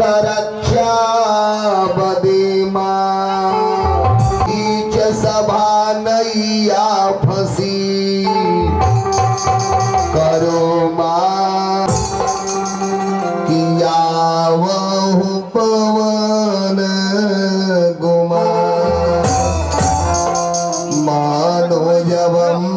रक्षा बदेमा each सभा नैया फंसी करो मां किया वहु पवन गुमा मानो जबम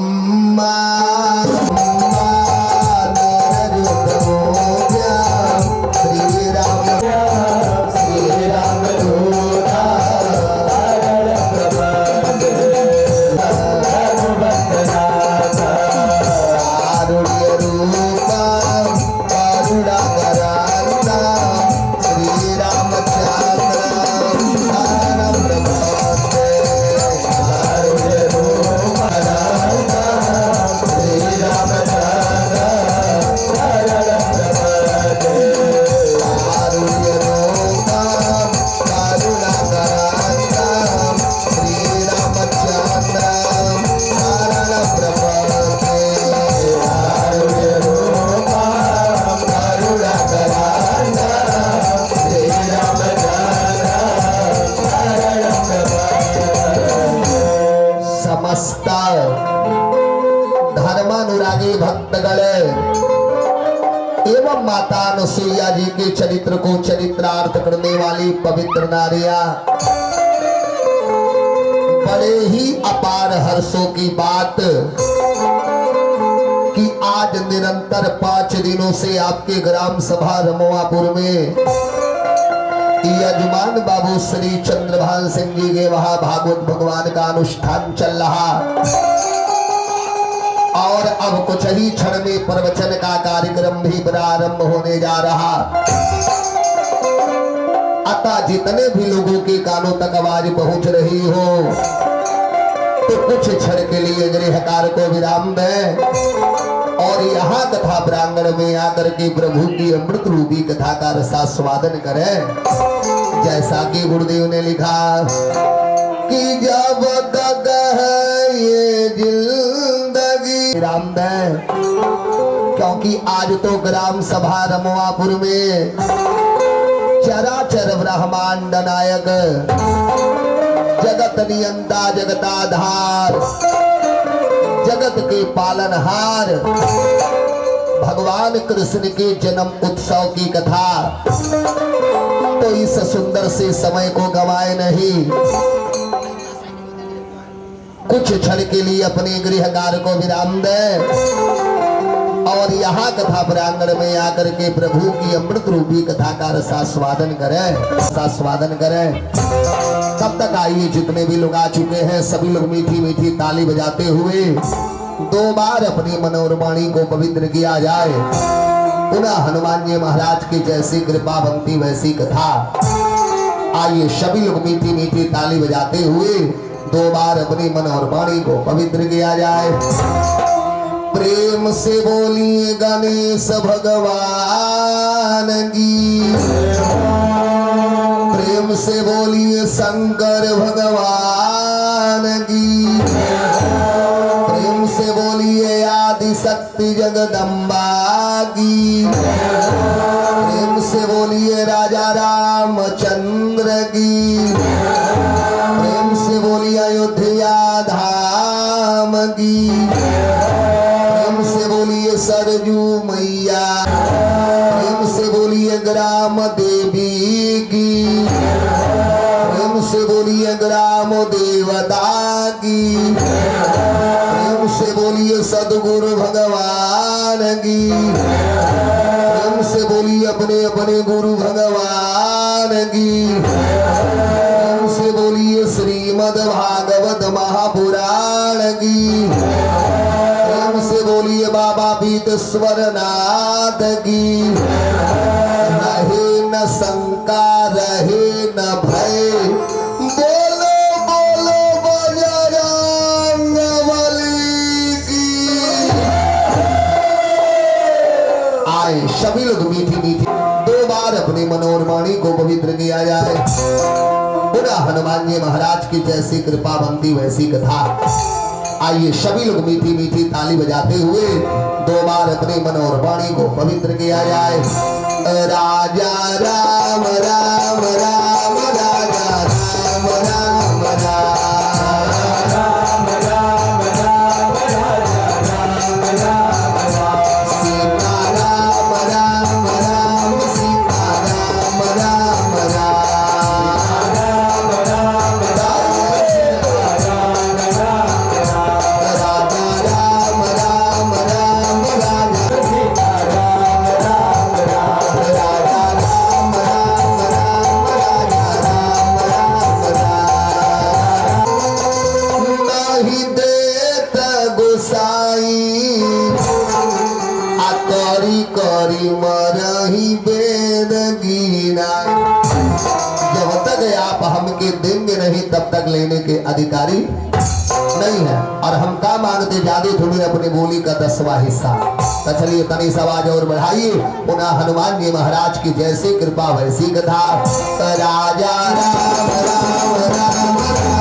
धर्मानुरागी भक्तगण एवं माता अनुसुईया जी के चरित्र को चरित्रार्थ करने वाली पवित्र नारियां बड़े ही अपार हर्षों की बात कि आज निरंतर 5 दिनों से आपके ग्राम सभा रमोआपुर में यजमान बाबू श्री चंद्रभान सिंह जी के वहां भागवत भगवान का अनुष्ठान चल रहा और अब कुछ ही क्षण में प्रवचन का कार्यक्रम भी प्रारंभ होने जा रहा। अतः जितने भी लोगों के कानों तक आवाज पहुंच रही हो तो कुछ क्षण के लिए गृहकार को विराम दें और यहाँ कथा प्रांगण में आकर के प्रभु की अमृत रूपी कथा का रसास्वादन करें। जैसा कि गुरुदेव ने लिखा कि जब तक है ये जिंदगी राम दें, क्योंकि आज तो ग्राम सभा रमोआपुर में चराचर ब्रह्मांड नायक जगत नियंता जगताधार जगत के पालनहार भगवान कृष्ण के जन्म उत्सव की कथा तो इस सुंदर से समय को गवाए नहीं, कुछ क्षण के लिए अपने गृहकार को विराम दें और यहाँ कथा प्रांगण में आकर के प्रभु की अमृत रूपी कथा का रसास्वादन करें। तब तक आइए जितने भी लोग आ चुके हैं सभी लोग मीठी मीठी ताली बजाते हुए 2 बार अपनी मनोरवाणी को पवित्र किया जाए। पुनः हनुमान जी महाराज की जैसी कृपा बनती वैसी कथा। आइए सभी लोग मीठी मीठी ताली बजाते हुए 2 बार अपनी मनोरवाणी को पवित्र किया जाए। प्रेम से बोलिए गणेश भगवान की, प्रेम से बोलिए शंकर भगवान की, प्रेम से बोलिए आदि शक्ति जगदम्बा की, प्रेम से बोलिए राजा रामचंद्र की, प्रेम से बोलिए अयोध्या धाम की, प्रेम से बोलिए सरजू मैया, प्रेम से बोलिए ग्राम देवी की, प्रेम से बोलिए ग्राम देवता की, प्रेम से बोलिए सदगुरु भगवान की, प्रेम से बोलिए अपने अपने गुरु भगवान की, प्रेम से बोलिए श्रीमद् भागवत महापुराण की, प्रेम से बोलिए बाबा पीतेश्वर नाथ की। रहे न शंका रहे न भय, बोलो बोलो बजरंग बली की। आए सभी लोग मीठी मीठी 2 बार अपनी मनोरवाणी को पवित्र किया जाए। पुनः हनुमान जी महाराज की जैसी कृपा बनती वैसी कथा। आइए सभी लोग मीठी मीठी ताली बजाते हुए 2 बार अपनी मनोरवाणी को पवित्र किया जाए। राजा राम राम राम राजा राम राम राम राम राम राजा राम राम सीता राम राम राम सीता राम राम राम राम राजा राम राम राम राजा सीता राम राम राम राजा राम राम राम राजा राम राम राम नहीं देत गोसाई आ करी करी मरही बेद गीना। जब तक आप हमके देंगे नहीं तब तक लेने के अधिकारी नहीं है। और हम का मांगते ज्यादा थोड़ी अपनी बोली का 10वां हिस्सा। तो चलिए तनी आवाज और बढ़ाइए। पुनः हनुमान जी महाराज की जैसे कृपा वैसी कथा। राजा राम राम राम राजा राम राम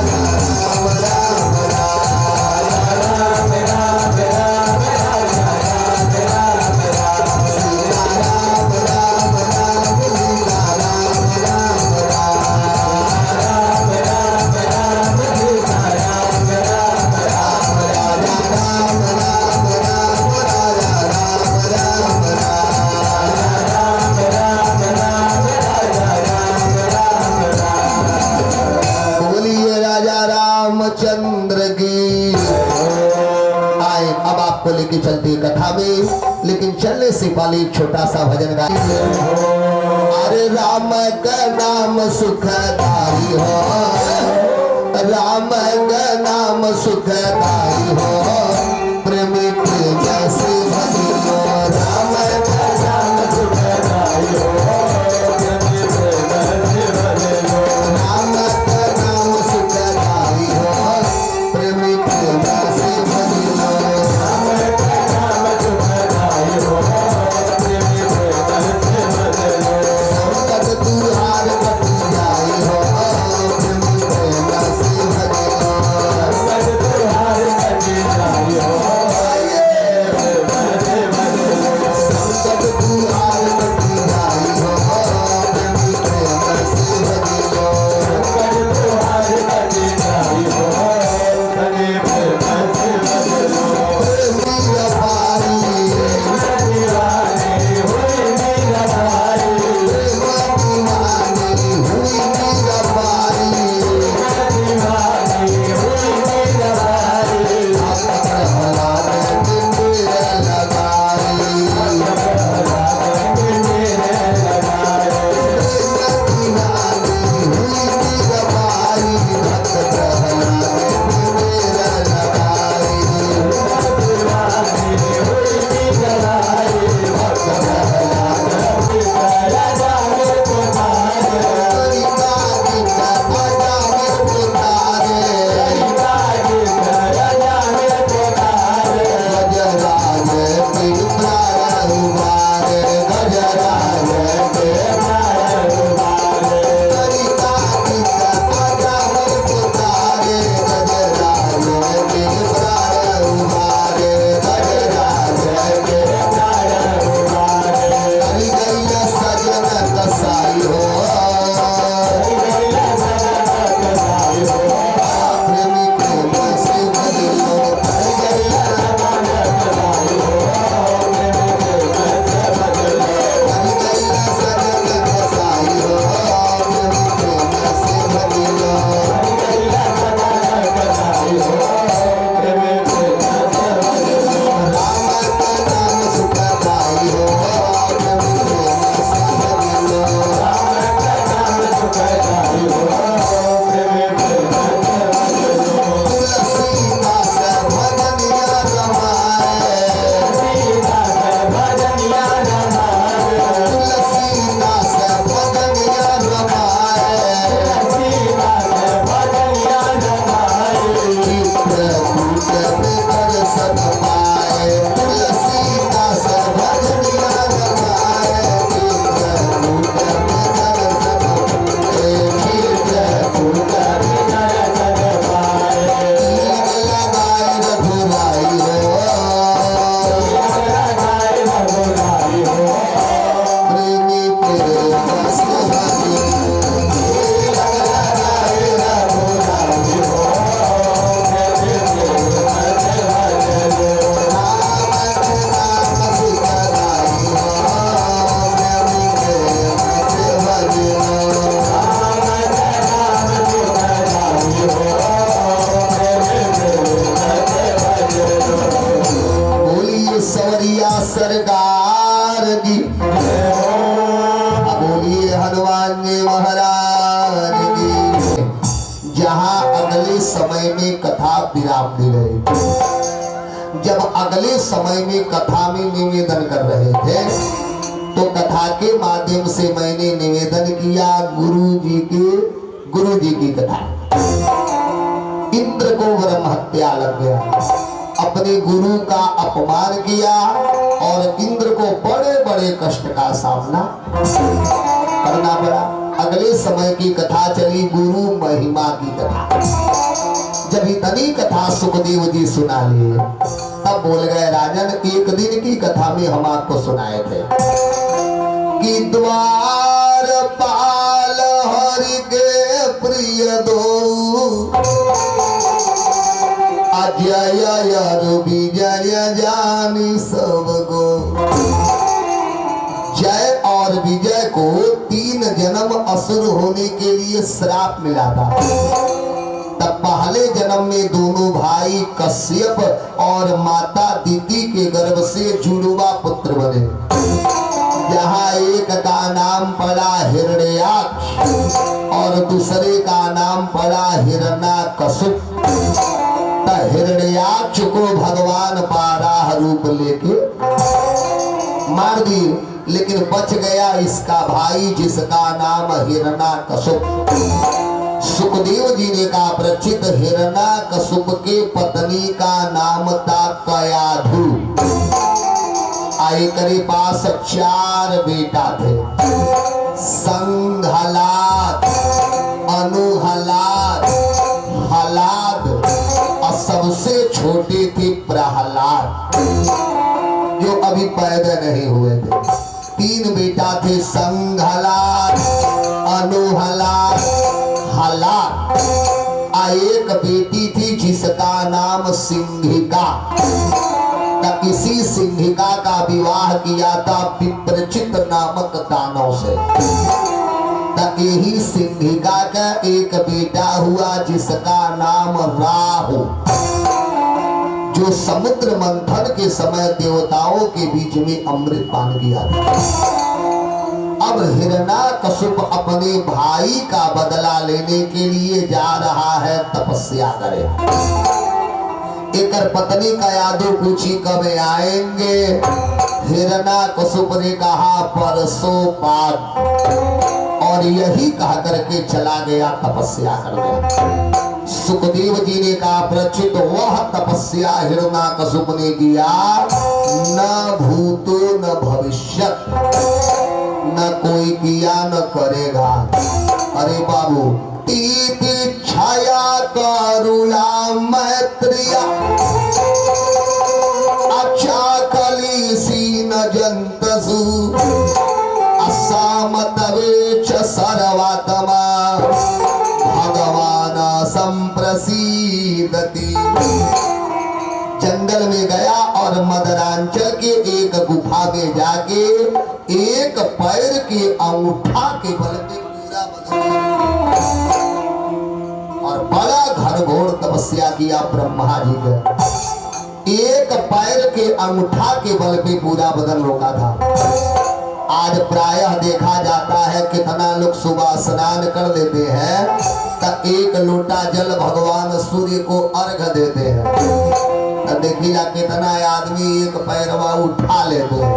राम राम राम राजा राम राम राम सीता राम राम राम सीता राम राम राम राम राम सीता राम राम राम राजा राम राम राम राजा राम राम राम राम राम राजा राम राम राम। बोलिए राजा रामचंद्र की। आए अब आपको लेके चलते कथा में, लेकिन चलने से पहले एक छोटा सा भजन गाइए। अरे राम का नाम सुखदाई हो, राम का नाम सुखदाई हो, प्रेमी प्रेम से भरी हो। राम का नाम सुखदाई हो, प्रेमी प्रेम से भरी हो। राम का नाम सुखदाई हो, प्रेमी प्रेम से भरी हो। राम का नाम सुखदाई हो, प्रेमी प्रेम से भरी हो। संकट दुहार कट जाई हो, प्रेमी प्रेम से भरी हो। संकट दुहार कट जाई पांगे महाराज की। जहां अगले समय में कथा विराम दे गए। जब अगले समय में कथा में निवेदन कर रहे थे तो कथा के माध्यम से मैंने निवेदन किया गुरु जी की कथा। इंद्र को ब्रह्म हत्या लग गया, अपने गुरु का अपमान किया और इंद्र को बड़े बड़े कष्ट का सामना करना पड़ा। अगले समय की कथा चली गुरु महिमा की कथा। जब इतनी कथा सुखदेव जी सुना लिए तब बोल गए राजन, एक दिन की कथा में हम आपको सुनाए थे कि द्वार पाल हरि के प्रिय दो अजय विजय जानी सब गो। जय और विजय को 3 जन्म असुर होने के लिए श्राप मिला था। तब पहले जन्म में दोनों भाई कश्यप और माता दीति के गर्भ से जुड़वा पुत्र बने। जहाँ एक का नाम पड़ा हिरण्याक्ष और दूसरे का नाम पड़ा हिरण्याकशुप। हिरण्याक्ष को भगवान बारह रूप लेके मार दिए, लेकिन बच गया इसका भाई जिसका नाम हिरण्याकशुप। सुखदेव जी ने कहा प्रचित हिरण्याकशुप के पत्नी का नाम था कयाधु। आयकरे पास 4 बेटा थे, संघलाद, अनुहलाद, हलाद और सबसे छोटे थे प्रहलाद जो अभी पैदा नहीं हुए थे। 3 बेटा थे, संघलाद, अनुहलाद, हलाद। एक बेटी थी जिसका नाम सिंहिका। इसी सिंहिका का विवाह किया था विप्रचित नामक दानव से। यही सिंहिका का एक बेटा हुआ जिसका नाम राहु, जो समुद्र मंथन के समय देवताओं के बीच में अमृत पान किया था। अब हिरण्याकशुप अपने भाई का बदला लेने के लिए जा रहा है तपस्या करे। एक पत्नी कयाधु पूछी कब आएंगे। हिरण्याकशुप ने कहा परसों बाद, और यही कह करके चला गया तपस्या करने। सुखदेव जी ने कहा प्रचित वह तपस्या हिरण्याकशुप ने किया न भूतो न भविष्यत, न कोई किया न करेगा। अरे बाबू, छाया करुणा मैत्रिया अच्छा कली सीन जंतसु असामतवेच सर्वात्मा भगवान संप्रसीदति। जंगल में गया और मदरांचल के एक गुफा में जाके एक पैर के अंगूठा के बल पे पूरा बदल और बड़ा घनघोर तपस्या किया ब्रह्मा जी के। एक पैर के अंगूठा के बल पे पूरा बदन रोका था। आज प्रायः देखा जाता है कितना लोग सुबह स्नान कर लेते हैं तो एक लोटा जल भगवान सूर्य को अर्घ देते हैं। देखिए कितना आदमी एक पैरवा उठा लेते हैं,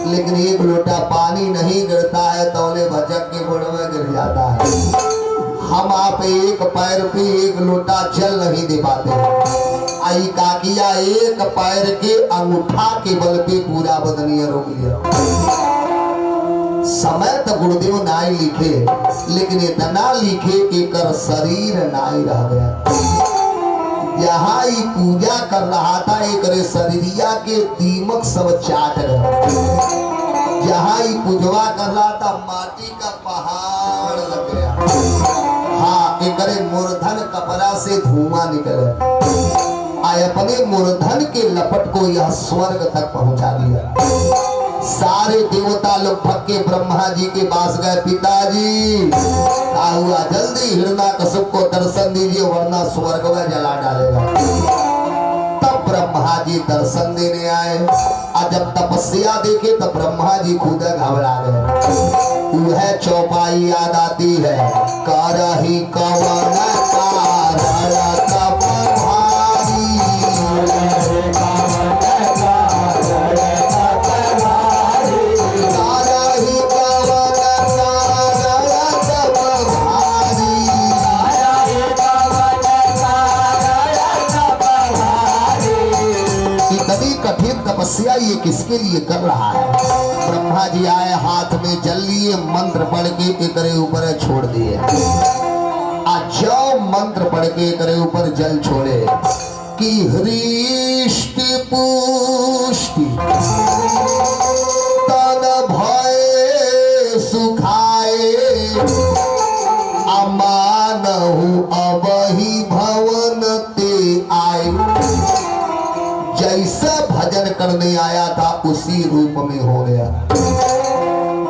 लेकिन एक लोटा पानी नहीं गिरता है तौले भचक के गोड़ में गिर जाता है। हम आप एक पैर पे एक लोटा जल नहीं दे पाते। आई का किया एक पैर के अंगूठा के बल पे पूरा बदनिया रोक लिया। समय तो गुरुदेव नाई लिखे, लेकिन इतना लिखे कि कर शरीर नाई रह गया। यहाँ ही पूजा कर रहा था एक शरीरिया के दीमक सब चाट गए। जहाँ ही पूजवा कर रहा था माटी का पहाड़ लग गया। हाँ, एक मूर्धन कपड़ा से धुआं निकले। आए अपने मूर्धन के लपट को यह स्वर्ग तक पहुंचा दिया। सारे देवता लोग भग के ब्रह्मा जी के पास गए, पिताजी क्या हुआ, जल्दी हिरण्याकशुप को दर्शन दीजिए वरना स्वर्ग में जला डालेगा। तब ब्रह्मा जी दर्शन देने आए और जब तपस्या देखे तो ब्रह्मा जी खुद घबरा गए। वह चौपाई याद आती है। करही कवन कारण तप भारी, करही कवन कारण तप भारी। इतनी कठिन तपस्या ये किसके लिए कर रहा है? ब्रह्मा जी आए, हाथ में जल लिए, मंत्र पढ़ के एकरे ऊपर छोड़ दिए। जो मंत्र पढ़ के एकरे ऊपर जल छोड़े कि हृष्टि पुष्टि तन भय सुखाए, अमानहु अबहि भवन ते आए। जैसा भजन करने आया था उसी रूप में हो गया।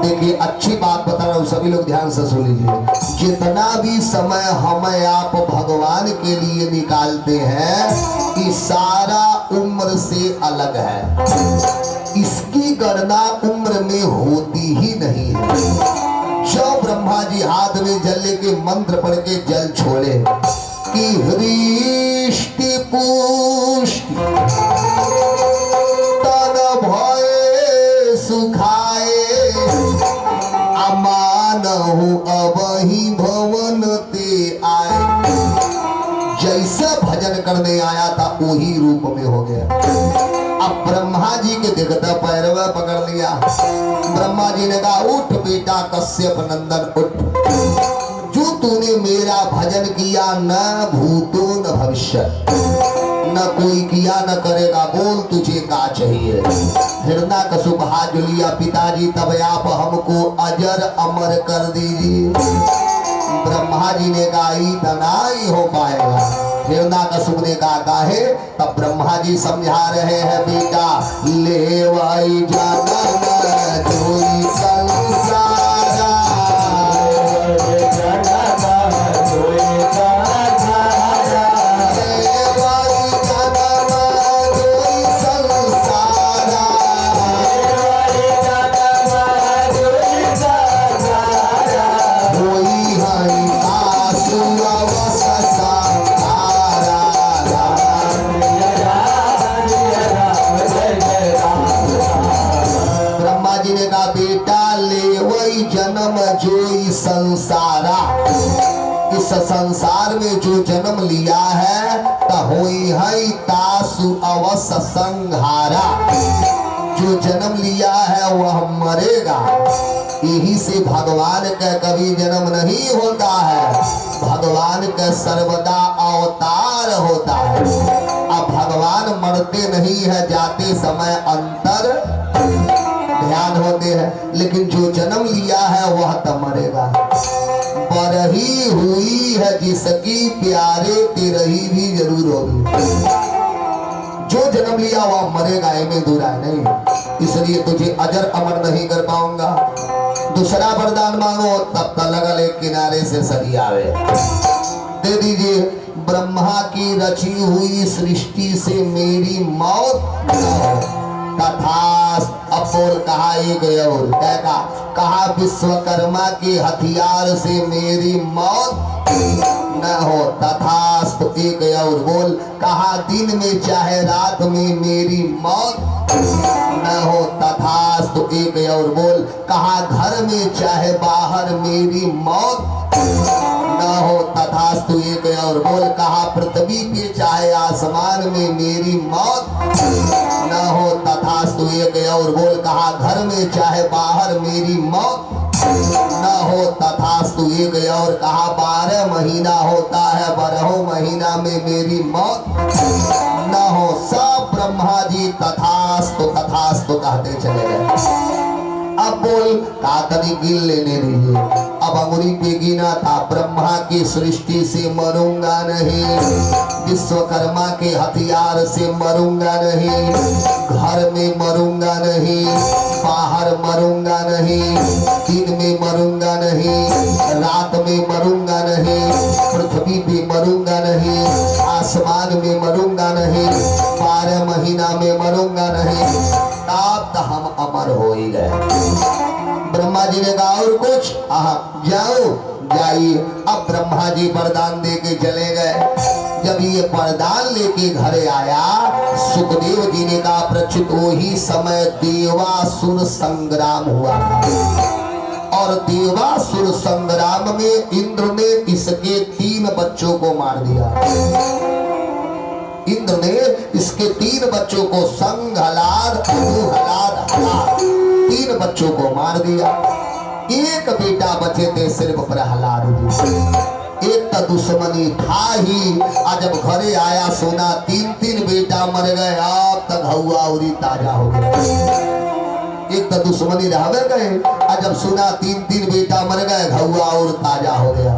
देखिए अच्छी बात बता रहा हूं, सभी लोग ध्यान से सुन लीजिए। जितना भी समय हमें आप भगवान के लिए निकालते हैं, ये सारा उम्र से अलग है। इसकी गणना उम्र में होती ही नहीं है। जो ब्रह्मा जी हाथ में जल लेके मंत्र पढ़ के जल छोड़े कि हृष्टि पुष्टि तन भय सुखाए, अमानहु अबहि भवन ते आए। जैसा भजन करने आया था वही रूप में हो गया। अब ब्रह्मा जी के देखता पैरवा पकड़ लिया। ब्रह्मा जी ने कहा उठ बेटा कश्यप नंदन उठ, जो तूने मेरा भजन किया न भूतो न भविष्य, न कोई किया न करेगा, बोल तुझे क्या चाहिए? हिरण्याकशिपु हाथ लिया, पिताजी तब आप हमको अजर अमर कर दीजिए। ब्रह्मा जी ने कहा इतना ही हो पाएगा। हिरण्याकशिपु ने कहा काहे? तब ब्रह्मा जी समझा रहे हैं बेटा ले वही जनम जोई संसारा, संसारा। इस संसार में जो जन्म लिया है तहोई है तासु अवश्य संहारा। जो जन्म लिया है वह मरेगा। यही से भगवान का कभी जन्म नहीं होता है, भगवान का सर्वदा अवतार होता है। अब भगवान मरते नहीं है, जाते समय अंतर ध्यान होते हैं, लेकिन जो जन्म लिया है वह तो मरेगा। बरही हुई है जिसकी प्यारे तिरही भी जरूर होगी। जो जन्म लिया वह मरेगा, इनमें दूर है नहीं। इसलिए तुझे अजर अमर नहीं कर पाऊंगा। दूसरा वरदान मांगो तब तक लगल एक किनारे से सदी आवे दे दीजिए। ब्रह्मा की रची हुई सृष्टि से मेरी मौत न हो तथास्तु। अब बोल कहा एक और कहा विश्वकर्मा के हथियार से मेरी मौत न हो तथास्तु। एक और बोल कहा दिन में चाहे रात में मेरी मौत न हो तथास्तु। एक और बोल कहा घर में चाहे बाहर मेरी मौत न हो तथास्तु। एक और बोल कहा पृथ्वी पे चाहे आसमान में मेरी मौत न हो तथास्तु। एक और बोल कहा घर में चाहे बाहर मेरी मौत न हो तथास्तु। एक और कहा 12 महीना होता है 12 महीना में मेरी मौत न हो। सब ब्रह्मा जी तथास्तु तथास्तु कहते चले गए। अब बोल कातरी गिन लेने दीजिए। अब अंगुली पे गिना था ब्रह्मा की सृष्टि से मरूंगा नहीं, विश्वकर्मा के हथियार से मरूंगा नहीं, घर में मरूंगा नहीं, बाहर मरूंगा नहीं, दिन में मरूंगा नहीं, रात में मरूंगा नहीं, पृथ्वी पे मरूंगा नहीं, आसमान में मरूंगा नहीं, 12 महीना में मरूंगा नहीं। तब हम अमर हो ही गए। ब्रह्मा जी ने कहा और कुछ? जाओ जाइए। अब ब्रह्मा जी वरदान दे के चले गए। जब ये वरदान लेके घर आया, सुखदेव जी ने कहा प्रचित वही समय देवासुर संग्राम हुआ और देवासुर संग्राम में इंद्र ने इसके 3 बच्चों को मार दिया। इंद्र ने इसके 3 बच्चों को संग, हलाद, अनु, हलाद, हलाद 3 बच्चों को मार दिया। एक बेटा बचे थे सिर्फ प्रहलाद जी। एक तो दुश्मनी था ही, आज जब घरे आया सोना 3 बेटा मर गए। अब तक हवा उरी ताजा हो गया। एक तो दुश्मनी रह गए, आज जब सुना 3 बेटा मर गए, घुआ और ताजा हो गया।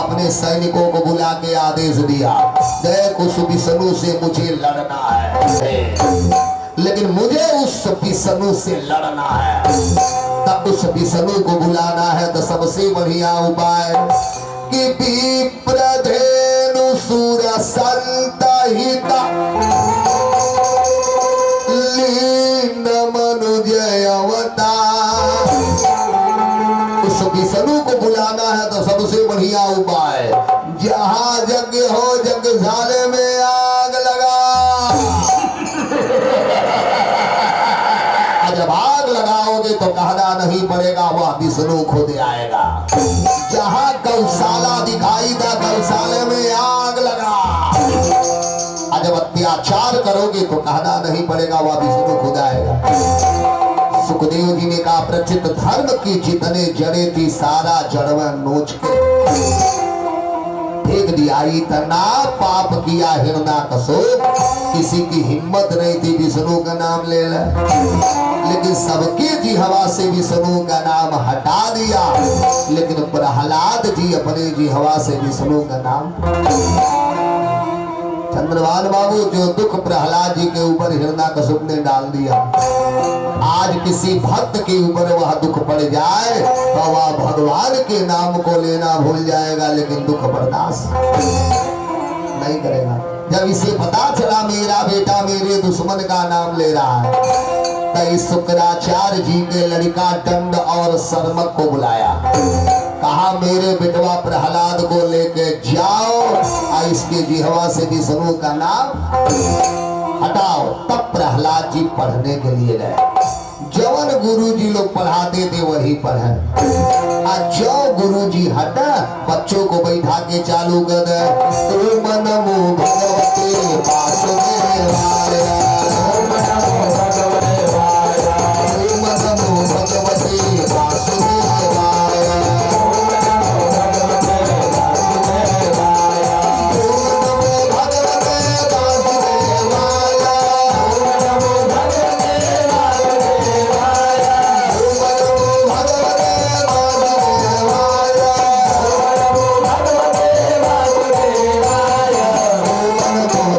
अपने सैनिकों को बुला के आदेश दिया, देख उस विष्णु से मुझे लड़ना है, लेकिन मुझे उस विष्णु से लड़ना है। तब उस विष्णु को बुलाना है तो सबसे बढ़िया उपाय कि विप्रधेनु सुर संतहिता लीन मनुजय अवतार। उस विष्णु को बुलाना है तो सबसे बढ़िया उपाय, जहाँ यज्ञ हो यज्ञशाला में आग लगा। जब आग लगाओगे तो कहना नहीं पड़ेगा, वह विष्णु खुद आएगा। जहाँ गौशाला दिखाई दा, गौशाले में आग लगा। और जब अत्याचार करोगे तो कहना नहीं पड़ेगा, वह विष्णु खुद आएगा। सुखदेव जी ने कहा प्रचित धर्म की जितने जड़े थी सारा जड़वा नोच के फेंक दिया। इतना पाप किया हिरण्यकश्यप, किसी की हिम्मत नहीं थी विष्णु का नाम ले ले, लेकिन सबके जिह्वा से विष्णु का नाम हटा दिया। लेकिन प्रहलाद जी अपने जिह्वा से विष्णु का नाम। चंद्रभान बाबू, जो दुख प्रहलाद जी के ऊपर हिरण्यकश्यप ने डाल दिया, आज किसी भक्त के ऊपर वह दुख पड़ जाए तो वह भगवान के नाम को लेना भूल जाएगा, लेकिन दुख बर्दाश्त नहीं करेगा। जब इसे पता चला मेरा बेटा मेरे दुश्मन का नाम ले रहा है, तो शुक्राचार्य जी के लड़का दंड और शर्मक को बुलाया, कहा मेरे बेटवा प्रहलाद को लेके जाओ और इसके जिह्वा से विष्णु का नाम हटाओ। तब प्रहलाद जी पढ़ने के लिए गए। जवन गुरुजी लोग पढ़ाते थे वही पढ़े। आज जो गुरुजी हटा, बच्चों को बैठा के चालू कर दे, ओम नमो भगवते वासुदेवाय, ओम नमो भगवते वासुदेवाय, ओम नमो भगवते वासुदेवाय, ओम नमो भगवते वासुदेवाय, ओम नमो भगवते वासुदेवाय, ओम नमो भगवते वासुदेवाय, ओम नमो भगवते वासुदेवाय, ओम नमो भगवते वासुदेवाय, ओम नमो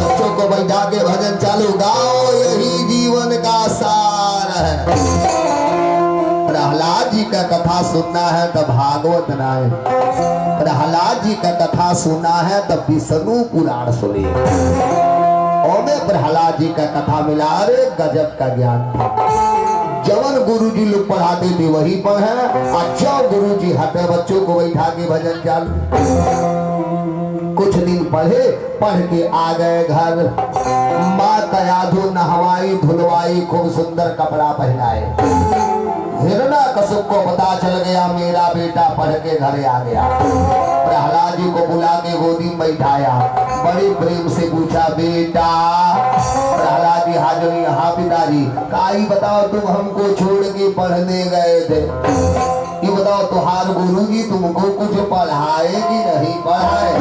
बच्चों को बैठा के भजन चालू गाओ, यही जीवन का सार है। प्रहलाद जी का कथा सुनना है तो भागवत नाय, प्रहलाद जी का कथा सुनना है तो विष्णु पुराण सुनिए। और में प्रहलाद जी का कथा मिला, अरे गजब का ज्ञान था। जवन गुरुजी लोग पढ़ाते थे वही पढ़े, और जो गुरुजी हटे बच्चों को बैठा के भजन चालू। कुछ दिन पढ़े, पढ़ के आ गए घर, माता यादू नहवाई धुलवाई, खूब सुंदर कपड़ा पहनाए। हिरण्यकश्यप को पता चल गया मेरा बेटा पढ़ के घरे आ गया। प्रहलाद जी को बुला के गोदी में बैठाया, बड़े प्रेम से पूछा बेटा। प्रहलाद जी हाजिर, हाँ पिताजी। काई बताओ तुम हमको छोड़ के पढ़ने गए थे, ये बताओ तुम्हारे गुरुजी तुमको कुछ पढ़ाए कि नहीं पढ़ाए?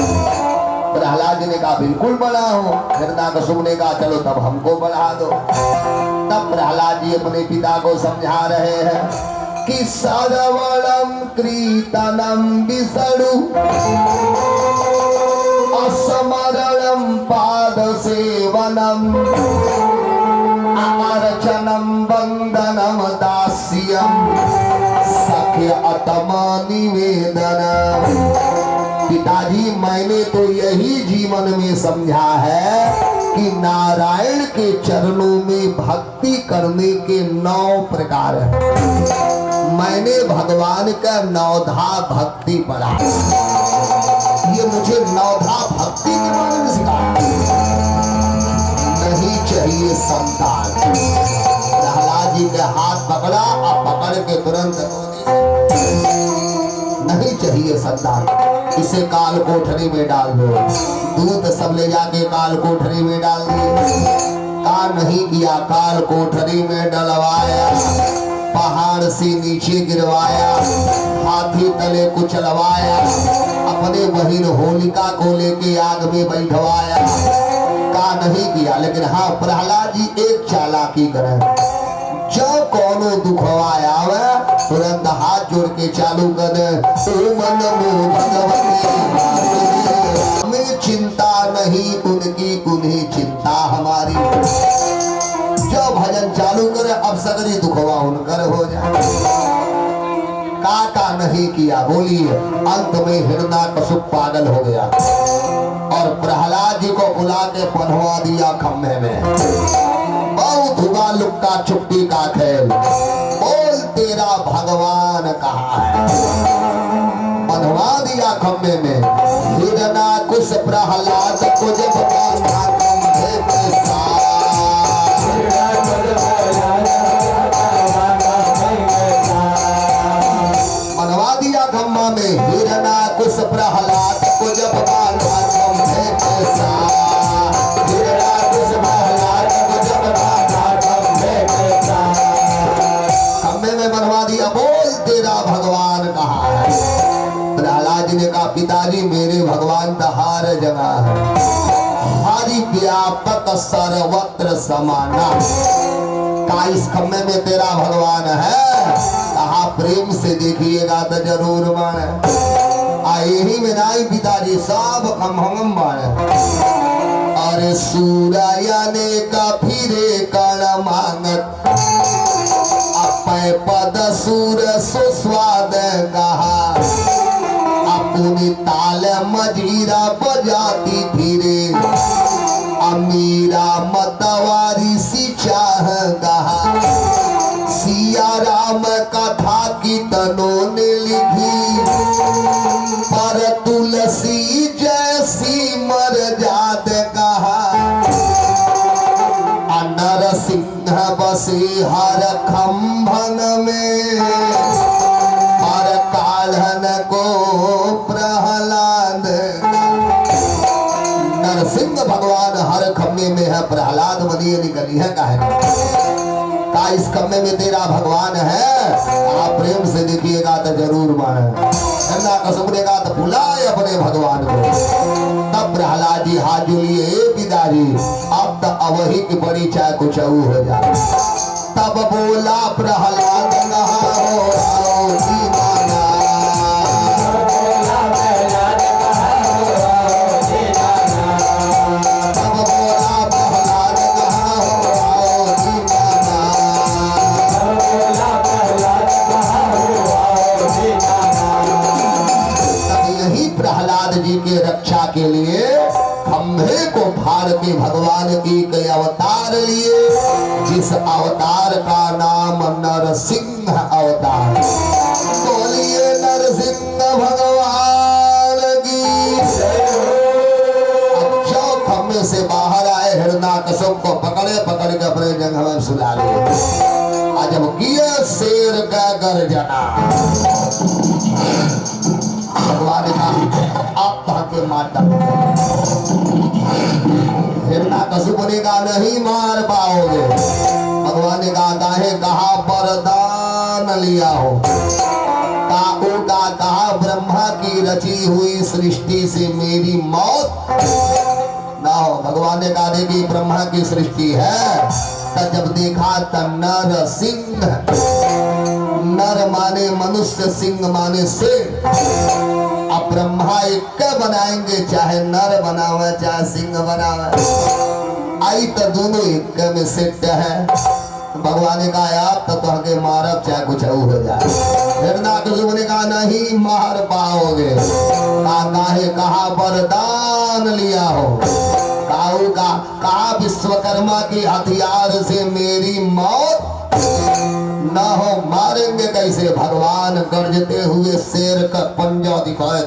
प्रहलाद जी ने कहा बिल्कुल पढ़ा हूँ। हिरण्यकश्यप ने कहा चलो तब हमको पढ़ा दो। तब प्रहलाद जी अपने पिता को समझा रहे हैं कि सरवणम कीर्तनम विष्णु असमरणम पाद सेवनम अर्चनम वंदनम दास्यम सख्य अतमा निवेदनम। पिताजी मैंने तो यही जीवन में समझा है कि नारायण के चरणों में भक्ति करने के 9 प्रकार हैं। मैंने भगवान का 9धा भक्ति पढ़ा, ये मुझे 9धा भक्ति के बारे में सिखाया। नहीं चाहिए संतान, प्रहलाद जी के हाथ पकड़ा और पकड़ के तुरंत नहीं चाहिए संतान, इसे काल कोठरी में डाल दो। दूध सब ले जाके काल कोठरी में डाल दिए, का नहीं किया, काल कोठरी में डलवाया, पहाड़ से नीचे गिरवाया, हाथी तले कुचलवाया, अपने बहिन होलिका को लेके आग में बैठवाया, का नहीं किया। लेकिन हाँ, प्रहलाद जी एक चालाकी करे, जब कोनो दुखवाया तुरंत हाथ जोड़ के चालू कर दे, हमें चिंता नहीं उनकी, उन्हें चिंता हमारी। जब भजन चालू करे अब सगरी दुखवा उनकर हो जाए। का नहीं किया, बोलिए। अंत में हिरण्याकश्यप पागल हो गया और प्रहलाद जी को बुला के पढ़वा दिया खम्भे में। बहुत हुआ लुक्का छुट्टी का खेल, बोल तेरा भगवान कहाँ है। पढ़वा दिया खम्भे में, हिरण्याकश्यप प्रहलाद को जब बांधा खम्भे के साथ, बनवा दिया खम्भा में, हिरण्याकश्यप प्रहलाद को जब बांधा खम्भे के साथ, हिरण्याकश्यप प्रहलाद को जब बांधा खम्भे के साथ, खम्भे में बनवा दिया, बोल तेरा भगवान कहाँ है। प्रहलाद जी ने कहा, पिताजी मेरे भगवान तो हर जगह है, हरि व्यापक सर्वत्र समाना। का इस खम्भे में तेरा भगवान है? कहा प्रेम से देखिएगा तो जरूर माने। यही में नहीं पिताजी सब खम्भम माने। अरे सूर्या ने का फिरे कण मांगत, अपय पद सूर सुस्वाद कहा, अपनी ताल मजीरा बजाती फिरे, अमीरा मतवारी सी चाह कहा, सिया राम कथा की तनों ने लिखी, पर तुलसी जैसी मर्याद कहा, नर सिंह बसे हर खम्भन में, और काढ़न को प्रहलाद। नरसिंह भगवान हर खम्भे में है, प्रहलाद बनिए निकली है काहे का इस खम्भे में तेरा भगवान है? आप प्रेम से देखिएगा तो जरूर माने। हिरण्याकश्यप ने कहा तो बुलाए अपने भगवान को। तब प्रहलाद जी हाथ जोड़िए, पिताजी अब तो अवही की बड़ी चाय कुछ हो जाए। तब बोला प्रहलाद के रक्षा के लिए खम्भे को फाड़ के भगवान एक अवतार लिए, जिस अवतार का नाम नरसिंह अवतार। बोलिए नरसिंह भगवान की। जो खम्भे से बाहर आए, हिरण्याकश्यप को पकड़े के अपने जंगल में सुला लिए। जब किए शेर का गर्जना, भगवान ने कहा आप के माता। हिरण्याकश्यप ने कहा नहीं मार पाओगे। भगवान ने कहा वरदान लिया हो। कहा ब्रह्मा की रची हुई सृष्टि से मेरी मौत ना हो। भगवान ने कहा देखिए ब्रह्मा की सृष्टि है। तब जब देखा तब नर सिंह, नर माने मनुष्य, सिंह माने शेर। अब ब्रह्मा एक बनाएंगे, चाहे नर बनावे चाहे सिंह बनावे, आई तो दोनों एक में सेट है। भगवान ने कहा आप तो तुहके मारब चाहे कुछ हो जाए। हिरण्याकश्यप ने कहा नहीं मार पाओगे। कहा वरदान लिया हो। काऊ का कहा विश्वकर्मा के हथियार से मेरी मौत न हो, मारेंगे कैसे? भगवान गरजते हुए शेर का पंजा दिखाए,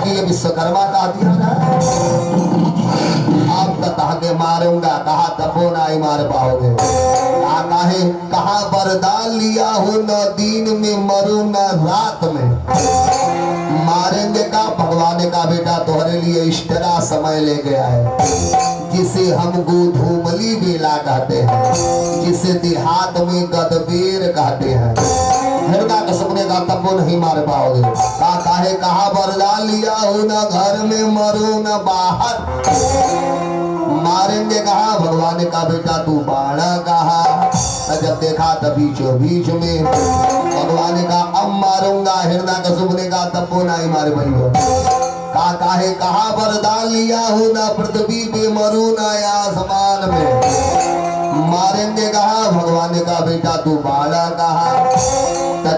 ये विश्वकर्मा का हथियार है, आप तथा के मारूंगा। कहा तबो ना ही मार पाओगे। कहा वरदान लिया हो, न दिन में मरू न रात में। मारेंगे का? भगवान का बेटा तुम्हारे लिए इष्टरा समय ले गया है, जिसे हम गोधूमली बेला कहते हैं, जिसे देहात में गदबेर कहते हैं। हृदय का सपने का तब वो नहीं मार पाओगे। काहे कहा वरदान लिया हो, न घर में मरो न बाहर। मारेंगे कहा? भगवान का बेटा तू बाणा कहा। जब देखा तभी बीच में भगवान का अब मारूंगा। हृदय का सपने का तब वो नहीं मारे भाई। काहे कहा वरदान लिया हो, न पृथ्वी पे मरू न आसमान में। मारेंगे कहा? भगवान का बेटा तू बाला कहा।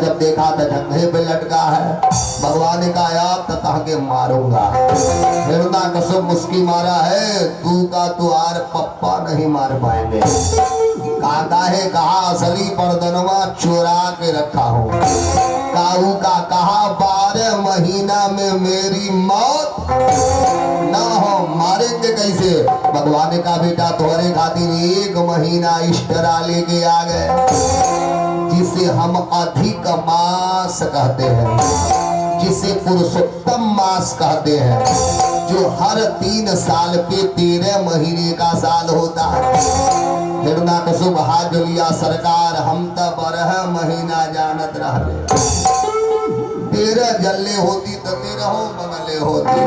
जब देखा तो जंघे पे लटका है। भगवान का आप तथा के मारूंगा। हिरना कसम मुस्की मारा है, तू का तू आर पप्पा नहीं मार पाएंगे। काहे कहा? असली परदनवा चुरा के रखा हो। काऊ का कहा 12 महीना में मेरी मौत ना हो, मारेंगे कैसे? भगवान का बेटा तुम्हारे खातिर 1 महीना इष्टरा लेके आ गए, जिसे हम अधिक मास कहते हैं, जिसे पुरुषोत्तम मास कहते हैं, जो हर 3 साल पे 13 महीने का साल होता है। हिरना कसुब हाथ लिया सरकार, हम तो 12 महीना जानत रहे। 13 जल्ले होती तो 13 बगले होती।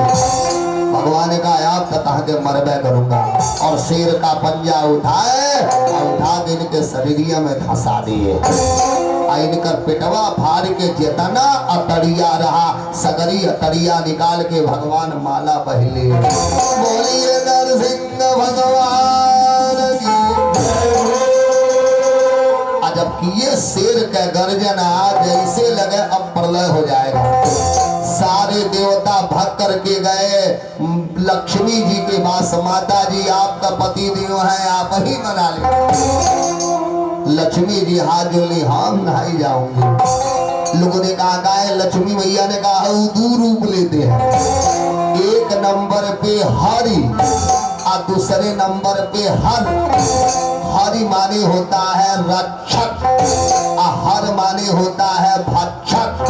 भगवान का आप तथा के मरबे करूंगा। और शेर का पंजा उठाए और उठा के इनके शरीरिया में धंसा दिए। इनकर पेटवा फाड़ के जेतना अतड़िया रहा, सगरी अतड़िया निकाल के भगवान माला पहले। बोलिए नरसिंह भगवान की। जब किए शेर के गर्जना जैसे लगे अब प्रलय हो जाएगा। सारे देवता भग करके गए लक्ष्मी जी के पास। माता जी आपका पति देव है, आप ही मना ले। लक्ष्मी जी हाथ जोड़ी, हम नहीं जाऊंगी। लोगों ने कहा गाय, लक्ष्मी मैया ने कहा 2 रूप लेते हैं। 1 नंबर पे हरि और दूसरे नंबर पे हर। हरि माने होता है रक्षक, हर माने होता है भक्षक।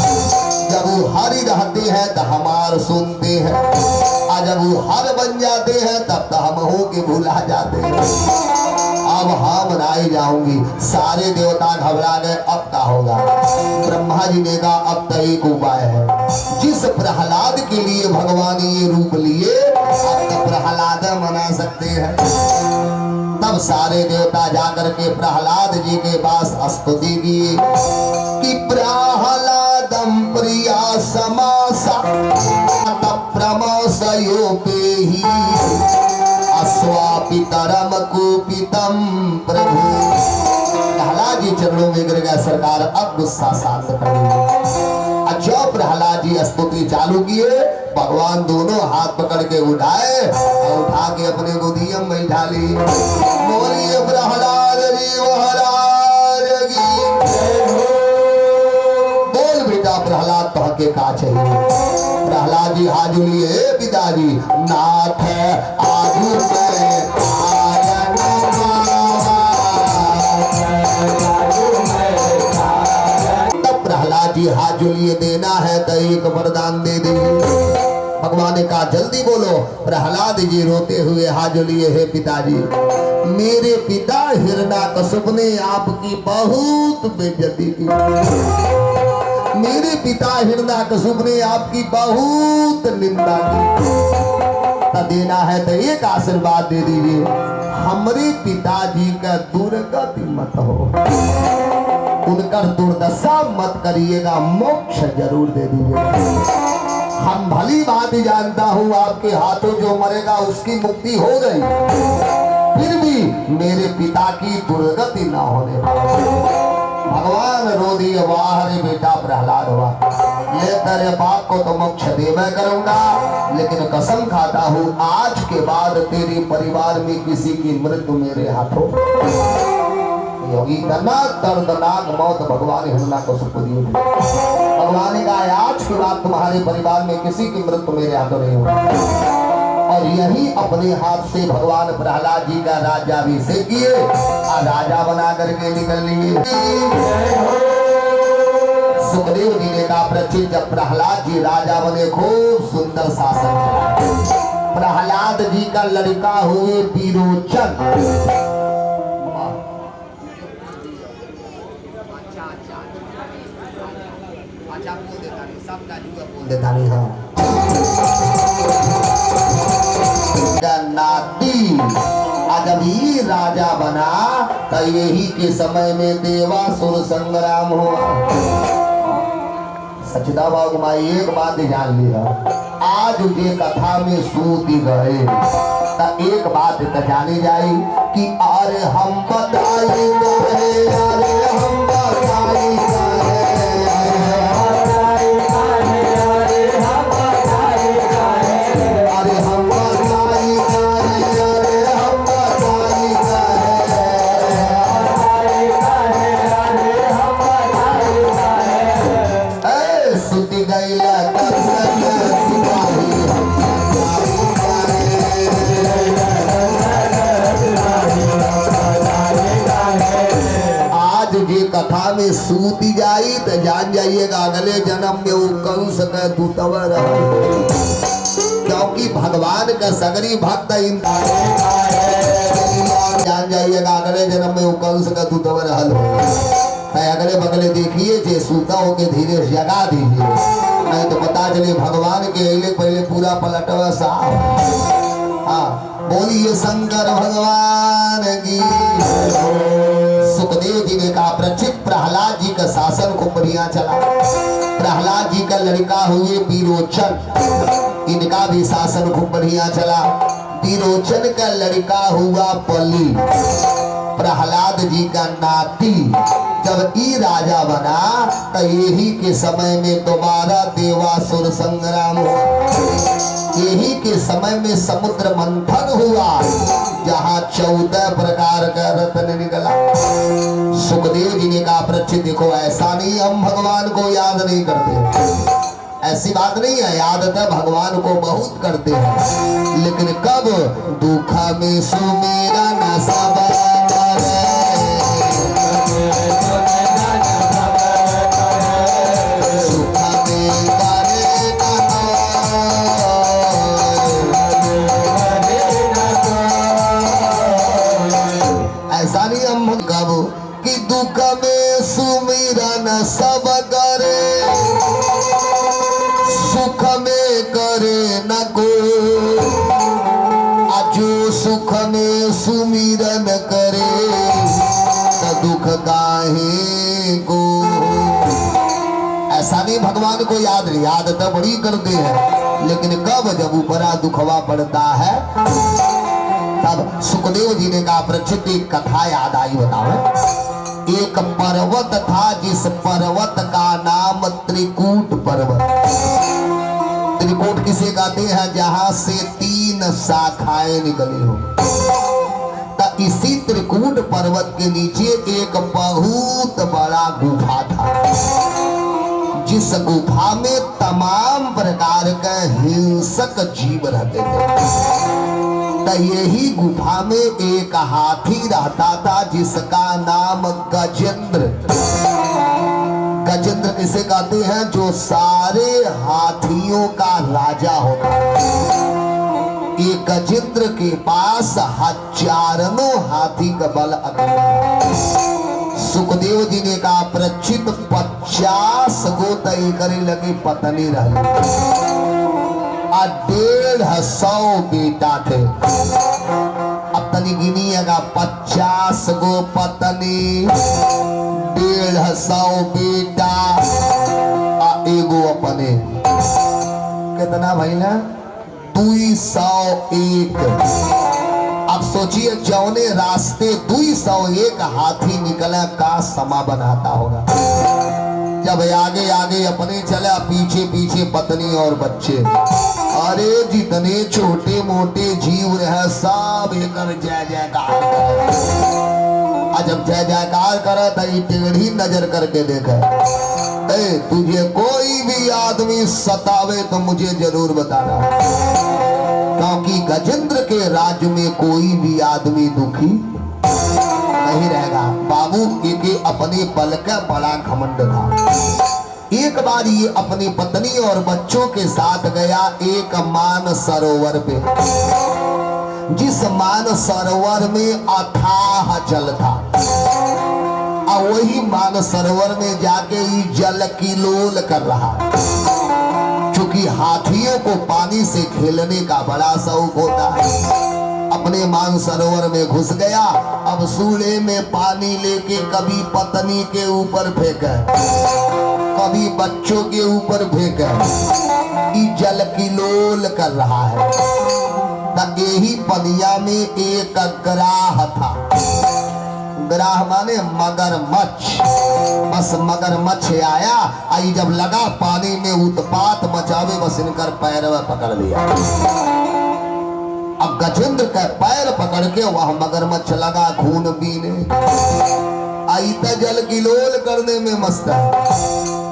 जब वो हरि रहते हैं तो हमार सुनते हैं, और जब वो हर बन जाते हैं तब तो हम हो के भुला जाते हैं। अब हम नहीं जाऊंगी। सारे देवता घबरा गए, अब क्या होगा? ब्रह्मा जी ने कहा अब तो एक उपाय है। जिस प्रहलाद के लिए भगवान ये रूप लिए, अब तो प्रहलाद मना सकते हैं। तब सारे देवता जाकर के प्रहलाद जी के पास स्तुति की कि प्रहलादम प्रिया समासा प्रमोसयोपेहि अस्वापितरम कुपितम प्रभु। प्रहलाद जी चरणों में गिर गए। सरकार अब गुस्सा शांत करेंगे। जब प्रहलाद जी स्तुति चालू किए, भगवान दोनों हाथ पकड़ के उठाए और उठा के अपने गोदिया में बैठा ली। बोलिए प्रहलाद जी महाराज की। बोल बेटा प्रहलाद तो के का चाहिए? प्रहलाद जी हाथ जोड़िए, पिताजी नाथ आजू प्रहलाद जी हाथ जोड़िए, देना है तो एक वरदान दे दीजिए। भगवान ने कहा जल्दी बोलो। प्रहलाद जी रोते हुए हाथ जोड़िए, हे पिताजी, मेरे पिता हिरण्यकश्यप ने आपकी बहुत बेइज्जती की। मेरे पिता हिरण्यकश्यप ने आपकी बहुत निंदा की। देना है तो एक आशीर्वाद दे दीजिए, हमारे पिताजी का दुर्गति मत हो, उनकर दुर्दशा मत करिएगा, मोक्ष जरूर दे दीजिएगा। हम भली बात जानता हूँ आपके हाथों जो मरेगा उसकी मुक्ति हो गई, फिर भी मेरे पिता की दुर्गति ना होने पाए। भगवान रो दिए, वाह रे बेटा प्रहलाद हुआ, ले तेरे बाप को तो मोक्ष देवे करूंगा, लेकिन कसम खाता हूँ आज के बाद तेरे परिवार में किसी की मृत्यु मेरे हाथों होगी। इतना दर्दनाक मौत भगवान हिरण्याकश्यप को दी। भगवान ने कहा आज के बाद तुम्हारे परिवार में किसी की मृत्यु मेरे हाथों नहीं होगी। और यही अपने हाथ से भगवान प्रहलाद जी का राज्याभिषेक किए और राजा बना करके निकल लिए। सुखदेव जी ने कहा प्रचित जब प्रहलाद जी राजा बने खूब सुंदर शासन किया। प्रहलाद जी का लड़का हुए विरोचन। देता नहीं हाँ नाती जब ही राजा बना तो यही के समय में देवासुर संग्राम हुआ। सचदा बाबू माई एक बात जान लिया, आज ये कथा में सूती गए तो एक बात तो जानी जाए कि अरे हम बताई गए, अरे हम बताई गए, कथा में सूती जाई तो जान जाइएगा अगले जन्म में वो कंस का दूतवा रहा, क्योंकि भगवान का सगरी भक्त जान जाइएगा अगले जन्म में वो कंस का दूतवा रहा। अगले बगले देखिए जे सूता हो के धीरे जगा दीजिए, नहीं तो पता चले भगवान के अगले पहले पूरा पलटवा साफ। हाँ बोलिए शंकर भगवान की। सुखदेव जी ने कहा प्रचित प्रहलाद जी का शासन को बढ़िया चला। प्रहलाद जी का लड़का हुए विरोचन, इनका भी शासन खूब बढ़िया चला। विरोचन का लड़का हुआ बलि, प्रहलाद जी का नाती जब ई राजा बना तो यही के समय में दोबारा देवासुर संग्राम हुआ। यही के समय में समुद्र मंथन हुआ जहाँ 14 प्रकार का रत्न निकला। सुखदेव जी ने कहा प्रचित देखो ऐसा नहीं हम भगवान को याद नहीं करते, ऐसी बात नहीं है, याद तो भगवान को बहुत करते हैं, लेकिन कब दुख में सुमेरा न सब कि दुख में सुमिरन सब करे, सुख में करे न को, जो सुख में सुमिरन करे तो दुख काहे को। ऐसा नहीं भगवान को याद नहीं, याद तो बड़ी करते हैं, लेकिन कब जब ऊपरा दुखवा पड़ता है तब। सुखदेव जी ने कहा प्रचित कथा याद आई, बताओ। एक पर्वत था जिस पर्वत का नाम त्रिकूट पर्वत। त्रिकूट किसे कहते हैं? जहां से 3 शाखाएं निकली हो। तो इसी त्रिकूट पर्वत के नीचे एक बहुत बड़ा गुफा था, जिस गुफा में तमाम प्रकार के हिंसक जीव रहते थे। तो यही गुफा में एक हाथी रहता था जिसका नाम गजेंद्र। गजेंद्र किसे कहते हैं? जो सारे हाथियों का राजा होता है। ये गजेंद्र के पास हजारों हाथी का बल अकेला। सुखदेव जी ने कहा प्रचित 50 गो तय करे लगे पत्नी रही, 150 बेटा थे। अब तनी गिनिएगा 50 गो पत्नी, 150 बेटा, एगो अपने, कितना भाई ना 201। अब सोचिए जौने रास्ते 201 हाथी निकला का समा बनाता होगा। जब आगे आगे अपने चला, पीछे पीछे पत्नी और बच्चे। अरे जितने छोटे मोटे जीव रहे सब एक जय जयकार करे। जब जय जयकार करा तो टेढ़ी नजर करके देखा, तुझे कोई भी आदमी सतावे तो मुझे जरूर बताना, क्योंकि गजेंद्र के राज्य में कोई भी आदमी दुखी नहीं रहेगा। बाबू के अपने बल का बड़ा घमंड था। एक बार ये अपनी पत्नी और बच्चों के साथ गया एक मान सरोवर पे, जिस मान सरोवर में अथाह जल था। और वही मान सरोवर में जाके ये जल किलोल कर रहा। क्योंकि हाथियों को पानी से खेलने का बड़ा शौक होता है। अपने मान सरोवर में घुस गया। अब सूले में पानी लेके कभी पत्नी के ऊपर फेंके, कभी बच्चों के ऊपर फेंके। ये जल किलोल कर रहा है। तब यही पनिया में एक ग्राह था। ग्राह माने मगरमच्छ। बस मगरमच्छ आया, आई जब लगा पानी में उत्पात मचावे, बस इनकर पैर पकड़ लिया। अब गजेंद्र का पैर पकड़ के वह मगरमच्छ लगा खून पीने। आई तो जल किलोल करने में मस्त है।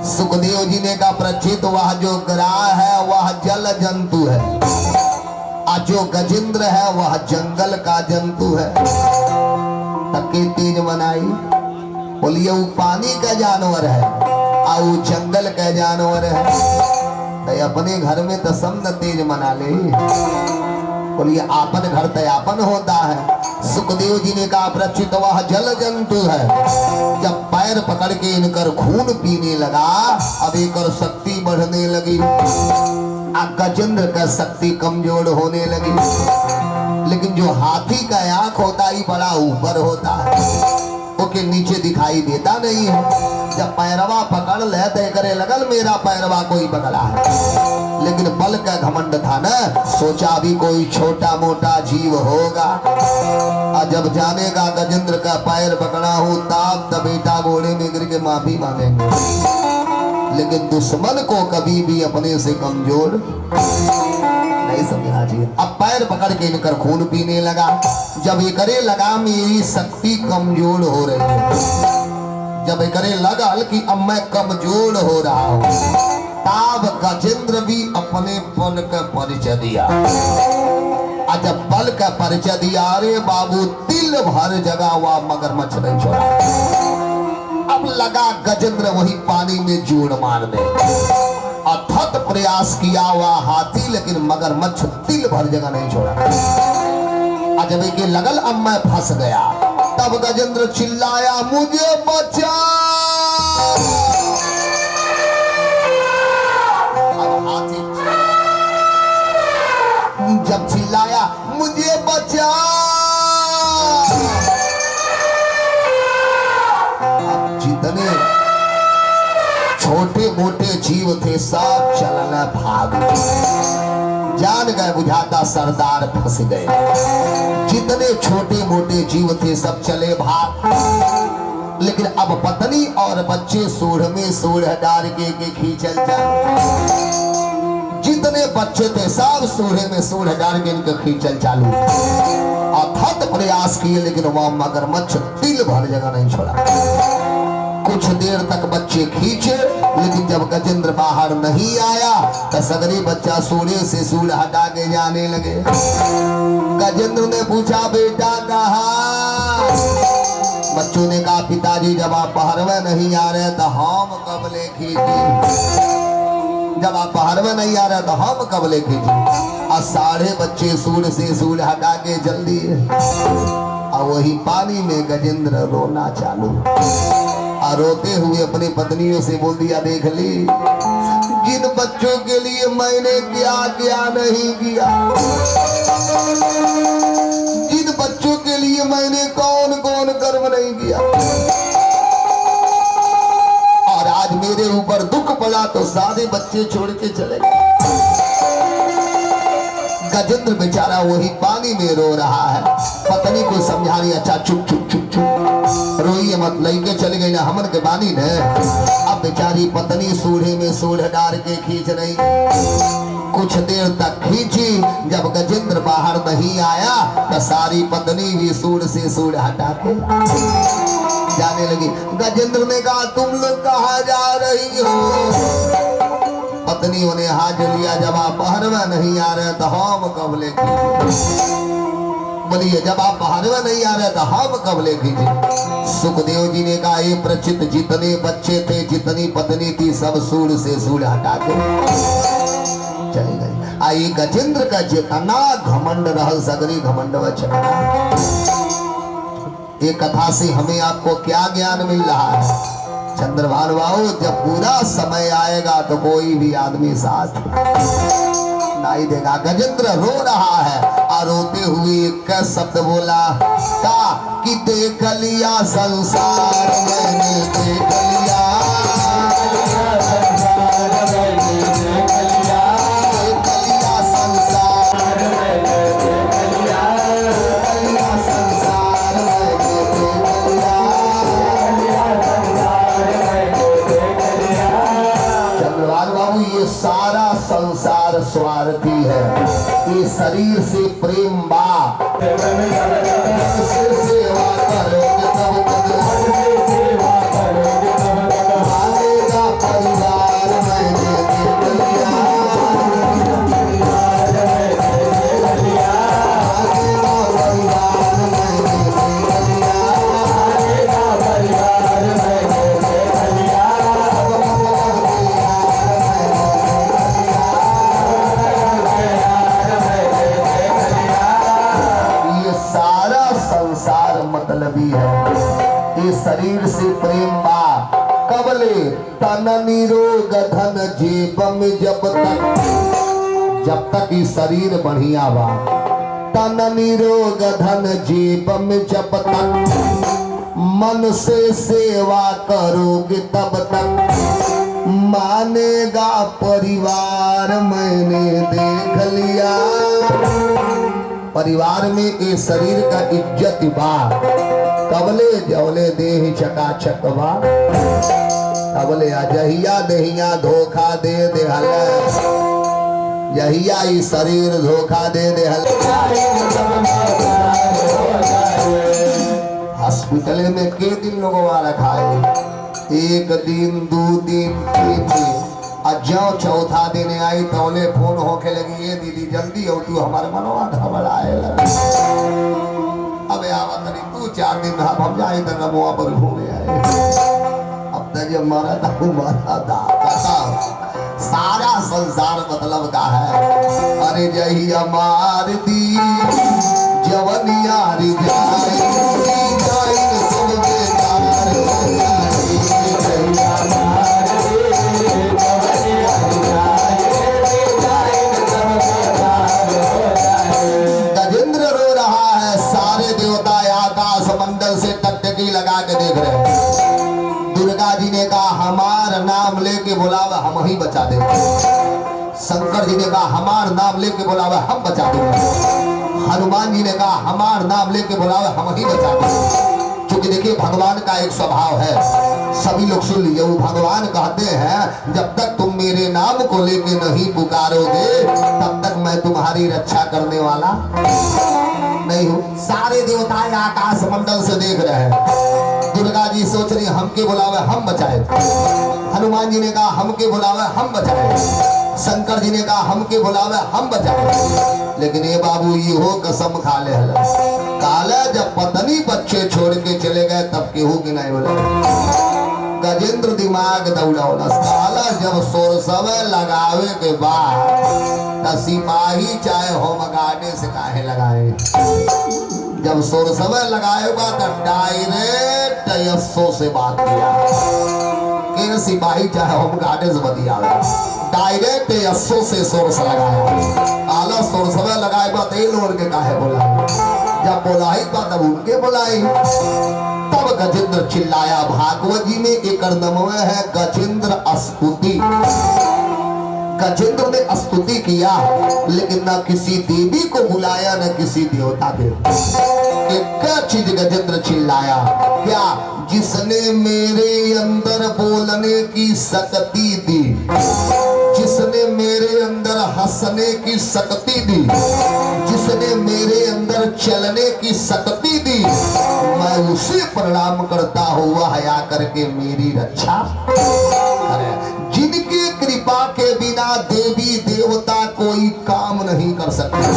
सुखदेव जी ने कहा प्रचित वह जो ग्राह है वह जल जंतु है, और जो गजेंद्र है वह जंगल का जंतु है। तके तेज बनाई, बोलिए वो पानी का जानवर है और वो जंगल का जानवर है। तो अपने घर में तो सब न तेज मना ले। बोलिए आपन घर तो आपन होता है। सुखदेव जी ने कहा प्रचित वह जल जंतु है। जब पैर पकड़ के इनकर खून पीने लगा, अब एक शक्ति बढ़ने लगी। गजेंद्र का शक्ति कमजोर होने लगी। लेकिन जो हाथी का आंख होता है बड़ा ऊपर होता है, ओके नीचे दिखाई देता नहीं है। जब पैरवा पकड़ ले तो करे लगल मेरा पैरवा कोई पकड़ा है। लेकिन बल का घमंड था ना, सोचा भी कोई छोटा मोटा जीव होगा। और जब जानेगा गजेंद्र का पैर पकड़ा हो तब बेटा घोड़े में गिर के माफी मांगेंगे। लेकिन दुश्मन को कभी भी अपने से कमजोर नहीं समझना चाहिए। अब पैर पकड़ के इनकर खून पीने लगा। जब ये करे लगा मेरी शक्ति कमजोर हो रही है, जब ये करे लगा कि अब मैं कमजोर हो रहा हूँ, तब गजेंद्र भी अपने बल का परिचय दिया। जब बल का परिचय दिया, अरे बाबू तिल भर जगह हुआ मगरमच्छ नहीं छोड़ा। अब लगा गजेंद्र वही पानी में जोड़ मार दे। अथक प्रयास किया हुआ हाथी, लेकिन मगरमच्छ तिल भर जगह नहीं छोड़ा। जब एक लगल अब मैं फंस गया, तब गजेंद्र चिल्लाया मुझे बचा। अब हाथी जब चिल्लाया मुझे बचा, जितने छोटे मोटे जीव थे सब चलना भाग जान गए। बुझाता सरदार फंस गए। जितने छोटे मोटे जीव थे सब चले भाग। लेकिन अब पत्नी और बच्चे सूढ़ में सूढ़ डाल के खींचल जाए। जितने बच्चे थे सब सूढ़े में सूढ़ डाल के इनके खींचल चालू। अथक प्रयास किए, लेकिन वह मगरमच्छ तिल भर जगह नहीं छोड़ा। कुछ देर तक बच्चे खींचे, लेकिन जब गजेंद्र बाहर नहीं आया तो सगरे बच्चा सूढ़े से सूढ़ हटा के जाने लगे। गजेंद्र ने पूछा बेटा कहाँ? बच्चों ने कहा पिताजी जब आप बाहर में नहीं आ रहे तो हम कब ले खींचे। जब आप बाहर में नहीं आ रहे तो हम कब ले खींचे। और सारे बच्चे सूढ़ से सूढ़ हटा के जल्दी, और वही पानी में गजेंद्र रोना चालू। और रोते हुए अपनी पत्नियों से बोल दिया देख ली जिन बच्चों के लिए मैंने क्या क्या नहीं किया, जिन बच्चों के लिए मैंने कौन कौन कर्म नहीं किया, और आज मेरे ऊपर दुख पड़ा तो सारे बच्चे छोड़ के चले गए। गजेंद्र बेचारा वही पानी में रो रहा है। पत्नी को समझा रही, अच्छा चुप चुप चुप चुप, रोइए मत, लइके चले गई ना हमन के बानी ने। अब बेचारी पत्नी सूढ़े में सूढ़ डाल के खींच रही, कुछ देर तक खींची, जब गजेंद्र बाहर नहीं आया तो सारी पत्नी भी सूढ़ से सूढ़ हटा के जाने लगी। गजेंद्र ने कहा तुम लोग कहाँ जा रही हो? पत्नियों ने हाथ लिया, जब आप बाहर में नहीं आ रहे तो हम कब ले बोलिए, जब आप बाहर में नहीं आ रहे तो हम कब ले खींचे? सुखदेव जी ने कहा ये प्रचित जितने बच्चे थे, जितनी पत्नी थी, सब सूढ़ से सूढ़ हटा के चली गई। आई गजेंद्र का जितना घमंड रहल सगरी घमंड वचन। ये कथा से हमें आपको क्या ज्ञान मिल रहा है? चंद्रभान बाबू, जब पूरा समय आएगा तो कोई भी आदमी साथ नहीं देगा। गजेंद्र रो रहा है और रोते हुए एक शब्द बोला का कि देख लिया संसार मैंने, देख लिया सारा संसार स्वार्थी है, ये शरीर से प्रेम बा, सेवा करोगे तब आएगा परिवार मैंने देख लिया, आएगा परिवार मैंने देख लिया, मतलबी है। ये शरीर से प्रेम बा कबले तन निरोग धन जेब में, जब तक ये शरीर बढ़िया बा, तन निरोग धन जेब में, जब तक मन से सेवा करोगे तब तक मानेगा परिवार मैंने देख लिया। परिवार में ये शरीर का इज्जत बा, कबले जवले देह चकाचक बा, कबले अजहिया देहिया धोखा दे देहल, जहिया ये शरीर धोखा दे देहल। हॉस्पिटल में के दिन लोगों रखा है, एक दिन, 2 दिन, 3 दिन, जो चौथा दिन आई तो फोन होके लगी, ये दीदी जल्दी हो, तू हमारे मनवा घबराए लगे। अब आवत तू 4 दिन हम जाए तो नमवा पर घूमे आए। अब तक जब मारा था मारा था, सारा संसार मतलब का है। अरे जहिया मार दी जवनिया रिजाई, सब बेकार हो जाए, जहिया मार गजेंद्र रो रहा है। सारे देवता आकाश मंडल से टकटकी लगा के देख रहे हैं। दुर्गा जी ने कहा हमार नाम लेके बुलावा हम ही बचा देंगे। शंकर जी ने कहा हमार नाम लेके बुलावा हम बचा देंगे। हनुमान जी ने कहा हमार नाम लेके बुलावा हम ही बचा देंगे। क्योंकि देखिए भगवान का एक स्वभाव है, सभी लोग सुन लीजिए, वो भगवान कहते हैं जब तक तुम मेरे नाम को लेके नहीं पुकारोगे तब तक मैं तुम्हारी रक्षा करने वाला नहीं हूँ। सारे देवता आकाश मंडल से देख रहे हैं। दुर्गा जी सोच रही हमके बुलावे हम बचाए, हनुमान जी ने कहा हमके बुलावे हम बचाए, शंकर जी ने कहा हमके बुलावे हम बचाए। लेकिन ये बाबू ये हो कसम खा ले काला, जब पत्नी बच्चे छोड़ के चले गए तब केहू की नहीं बोला। गजेंद्र दिमाग दौड़ौला काला, जब सोरसवे लगावे के बाद सिपाही चाहे होमगार्डे से काहे लगाए, जब सोरसवे लगाएगा तो डायरेक्ट यस्सो से बात किया के सिपाही चाहे होमगार्डे से बतियावे, डायरेक्ट यस्सो से सोरस लगाया। आला सोरसवे लगाएगा तो लोग के काहे बोला, जब बोलाई तब उनके बोलाई। तब गजेंद्र चिल्लाया। भागवत जी में एक नमवे है गजेंद्र स्तुति। गजेंद्र ने स्तुति किया लेकिन न किसी देवी को बुलाया न किसी देवता को। एक प्रचिद गजेंद्र चिल्लाया, क्या? जिसने मेरे अंदर बोलने की शक्ति दी, जिसने मेरे अंदर हंसने की शक्ति दी, जिसने मेरे अंदर चलने की शक्ति दी, मैं उसे प्रणाम करता हुआ हया करके मेरी रक्षा करे। जिनकी कृपा के बिना देवी देवता कोई काम नहीं कर सकते,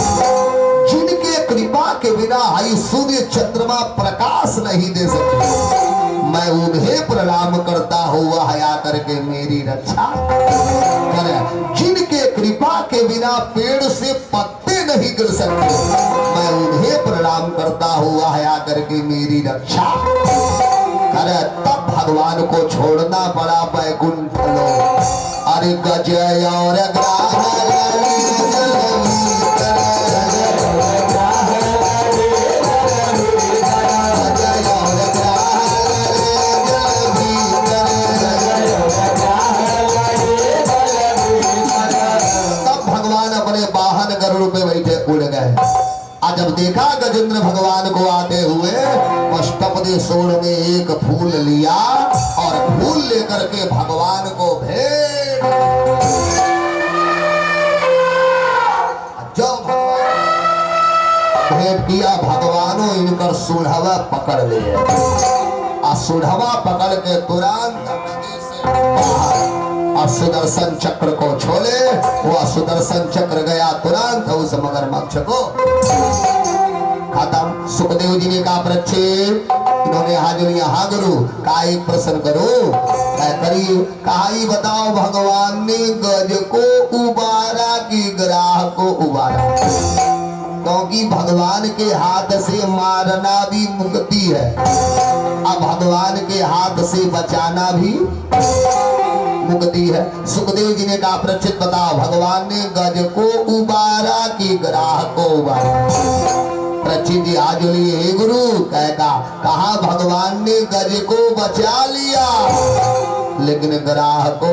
जिनके कृपा के बिना आई सूर्य चंद्रमा प्रकाश नहीं दे सकते, मैं उन्हें प्रणाम करता हुआ हया करके मेरी रक्षा करे। जिनके कृपा के बिना पेड़ से पत्ते नहीं गिर सकते, मैं उन्हें प्रणाम करता हुआ हया करके मेरी रक्षा करे। तब भगवान को छोड़ना पड़ा बैकुंठ लो। अरे गजय और जब देखा गजेंद्र भगवान को आते हुए, अष्टपदी सोड़ में एक फूल लिया और फूल लेकर के भगवान को भेंट। जो भेंट किया, भगवानों इनकर सुढ़वा पकड़ लिए और सुढ़वा पकड़ के तुरंत और सुदर्शन चक्र को छोड़े। वह सुदर्शन चक्र गया तुरंत उस मगरमच्छ को खत्म। सुखदेव जी ने कहा प्रक्षेप, इन्होंने हाजिर यहाँ गुरु का एक प्रश्न करो, करिए। कहा ही बताओ, भगवान ने गज को उबारा कि ग्राह को उबारा? क्योंकि भगवान के हाथ से मारना भी मुक्ति है, अब भगवान के हाथ से बचाना भी मुक्ति है। सुखदेव जी ने कहा प्रचित बताओ, भगवान ने गज को उबारा कि ग्राह को उबारा? प्रचित जी आज लिए, हे गुरु, कहा भगवान ने गज को बचा लिया लेकिन ग्राह को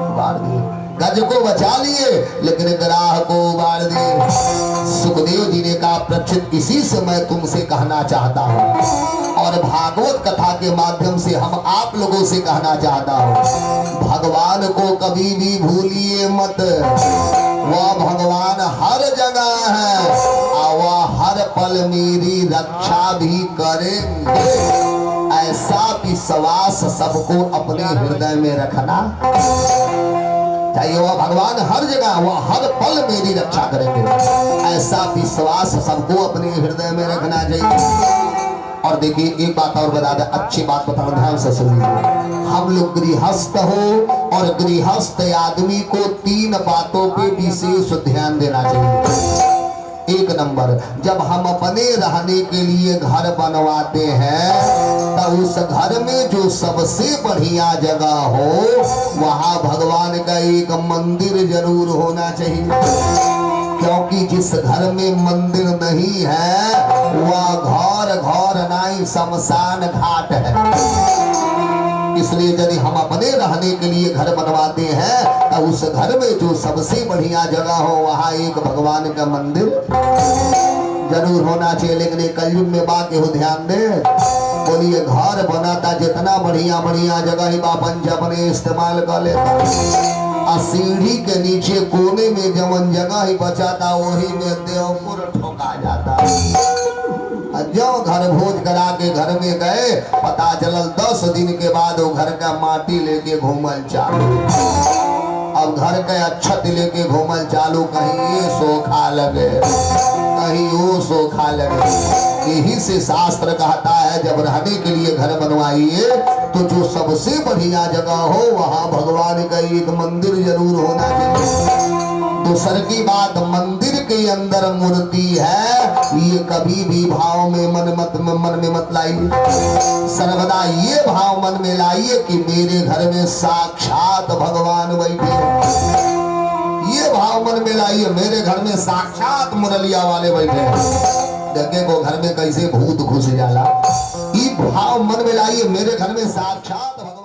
उबार दिया। गज को बचा लिए लेकिन ग्राह को उबार दिए। सुखदेव जी ने कहा प्रचित, इसी से मैं तुमसे कहना चाहता हूँ और भागवत कथा के माध्यम से हम आप लोगों से कहना चाहता हूँ, भगवान को कभी भी भूलिए मत। वह भगवान हर जगह है और वह हर पल मेरी रक्षा भी करेंगे। ऐसा विश्वास सबको अपने हृदय में रखना चाहिए। वह भगवान हर जगह, वह हर पल मेरी रक्षा करेंगे, ऐसा विश्वास सबको अपने हृदय में रखना चाहिए। और देखिए एक बात और बता दें, अच्छी बात बताओ, ध्यान से सुनिए। हम लोग गृहस्थ हो और गृहस्थ आदमी को तीन बातों पे विशेष ध्यान देना चाहिए। एक नंबर, जब हम अपने रहने के लिए घर बनवाते हैं तो उस घर में जो सबसे बढ़िया जगह हो वहां भगवान का एक मंदिर जरूर होना चाहिए। क्योंकि जिस घर में मंदिर नहीं है वह घर नहीं शमशान घाट है। इसलिए यदि हम अपने रहने के लिए घर बनवाते हैं तो उस घर में जो सबसे बढ़िया जगह हो वहां एक भगवान का मंदिर जरूर होना चाहिए। लेकिन कलयुग में बात हो ध्यान दे, बोलिए घर बनाता जितना बढ़िया बढ़िया जगह ही बापन अपने इस्तेमाल कर लेता, सीढ़ी के नीचे कोने में जवन जगह ही बचाता वही में देवपुर ठोका जाता। जो घर भोज करा के घर में गए, पता चलल 10 दिन के बाद वो घर का माटी लेके घूमल चालू। अब घर का अच्छत लेके घूमल चालू, कहीं ये सोखा लगे कहीं वो सोखा लगे। यही से शास्त्र कहता है जब रहने के लिए घर बनवाइए तो जो सबसे बढ़िया जगह हो वहां भगवान का एक मंदिर जरूर होना चाहिए। दूसर की बात, मंदिर के अंदर मूर्ति है ये कभी भी भाव में मन में मत लाइए। सर्वदा ये भाव मन में लाइए कि मेरे घर में साक्षात भगवान बैठे। ये भाव मन में लाइए, मेरे घर में साक्षात मुरलिया वाले बैठे। देखे को घर में कैसे भूत घुस जाला, ये भाव मन में लाइए, मेरे घर में साक्षात भगवान